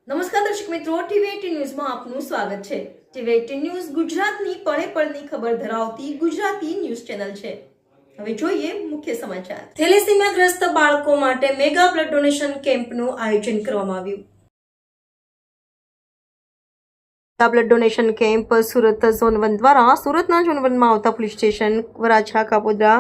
નમસ્કાર દર્શક મિત્રો, ટીવી18 ન્યૂઝમાં આપનું સ્વાગત છે। ટીવી18 ન્યૂઝ ગુજરાતની પળે પળની ખબર ધરાવતી ગુજરાતી ન્યૂઝ ચેનલ છે। હવે જોઈએ મુખ્ય સમાચાર। થેલેસીમિયાગ્રસ્ત બાળકો માટે મેગા બ્લડ ડોનેશન કેમ્પનું આયોજન કરવામાં આવ્યું। Blood donation camp Surat zone 1 દ્વારા સુરતના ઝોન 1માં આવતા પોલીસ સ્ટેશન વરાછા, કાપોદ્રા,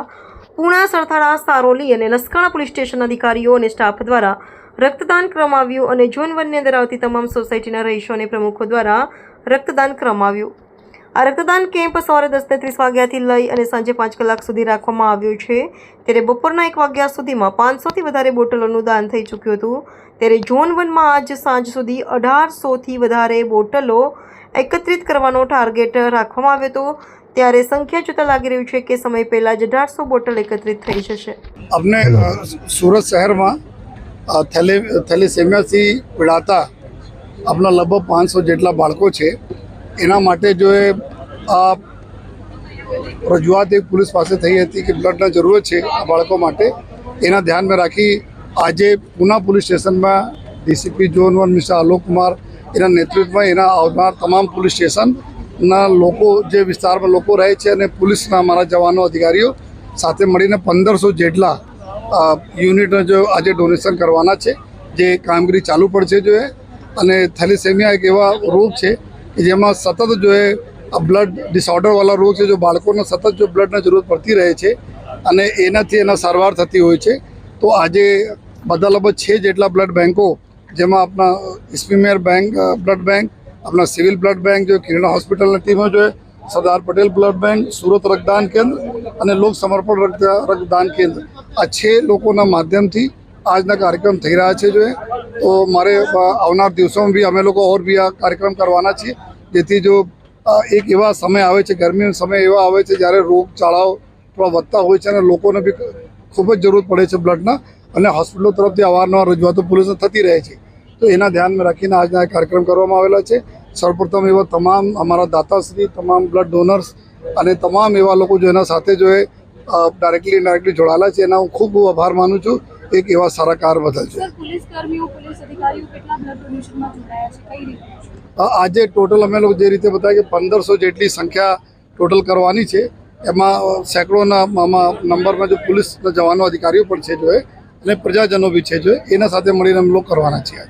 પૂણા, સરથાણા, સારોલી અને લસકાણા પોલીસ સ્ટેશન અધિકારીઓ અને સ્ટાફ દ્વારા રક્તદાન કરવામાં આવ્યું અને ઝોન 1 ની અંદર આવતી તમામ સોસાયટીના રહીશો અને પ્રમુખો દ્વારા રક્તદાન કરવામાં આવ્યું। આ રક્તદાન કેમ્પ સવારે 10:30 વાગ્યાથી લઈ અને સાંજે 5 કલાક સુધી રાખવામાં આવ્યો છે। ત્યારે બપોરના 1 વાગ્યા સુધીમાં 500થી વધારે બોટલોનું દાન થઈ ચૂક્યું હતું। ત્યારે ઝોન 1માં આજ સાંજ સુધી 1800થી વધારે બોટલો એકત્રિત કરવાનો ટાર્ગેટ રાખવામાં આવ્યો હતો। ત્યારે સંખ્યા જોતા લાગી રહ્યું છે કે સમય પહેલા જ 1800 બોટલ એકત્રિત થઈ જશે। अपने सूरत शहर में थैलेसेमिया से पीड़ाता अपना लगभग 500 જેટલા બાળકો છે। એના માટે જો એ રજૂઆત એક પોલીસ પાસે થઈ હતી કે બ્લડની જરૂરત છે આ બાળકો માટે। એના ધ્યાનમાં રાખી આજે પૂના પોલીસ સ્ટેશનમાં DCP zone 1 mister Alok Kumar એના નેતૃત્વમાં એના આવનાર તમામ પોલીસ સ્ટેશનના લોકો જે વિસ્તારમાં લોકો રહે છે અને પોલીસના અમારા જવાનો અધિકારીઓ સાથે મળીને 1500 જેટલા યુનિટનો જો આજે ડોનેશન કરવાના છે। જે કામગીરી ચાલુ પડશે જો અને થેલેસેમિયા એક એવા રોગ છે કે જેમાં સતત જો એ બ્લડ ડિસઓર્ડરવાળા રોગ છે। જો બાળકોને સતત જો બ્લડની જરૂરત પડતી રહે છે અને એનાથી એના સારવાર થતી હોય છે। તો આજે બધા લગભગ 6 જેટલા બ્લડ બેંકો જેમાં આપણા સ્પીમેર બેંક બ્લડ બેંક, अपना सिविल ब्लड बैंक जो किरणा हॉस्पिटल टीमों जो है, सरदार पटेल ब्लड बैंक, सूरत रक्तदान केंद्र અને લોક સમર્પણ રક્તદાન કેન્દ્ર આ 6 લોકોના માધ્યમથી આજના કાર્યક્રમ થઈ રહ્યા છે। જો તો મારે આવનાર દિવસોમાં બી અમે લોકો ઓર બી આ કાર્યક્રમ કરવાના છીએ જેથી જો એક એવા સમય આવે છે, ગરમીનો સમય એવા આવે છે જ્યારે રોગચાળાઓ થોડા વધતા હોય છે અને લોકોને બી ખૂબ જ જરૂર પડે છે બ્લડના અને હોસ્પિટલો તરફથી અવારનવાર રજૂઆતો પોલીસને થતી રહે છે। તો એના ધ્યાનમાં રાખીને આજના કાર્યક્રમ કરવામાં આવેલા છે। સર્વપ્રથમ એવા તમામ અમારા દાતાશ્રી, તમામ બ્લડ ડોનર્સ અને તમામ એવા લોકો જો એના સાથે જો એ ડાયરેક્ટલી ઇનડાયરેક્ટલી જોડાયેલા છે એના હું ખૂબ આભાર માનું છું। એક એવા સારા કાર્ય બદલ છે। આજે ટોટલ અમે લોકો જે રીતે બતાવ્યા કે 1500 જેટલી સંખ્યા ટોટલ કરવાની છે। એમાં સેંકડોના નંબરમાં જો પોલીસના જવાનો અધિકારીઓ પણ છે જો અને પ્રજાજનો બી છે જો એના સાથે મળીને અમે લોકો કરવાના છીએ।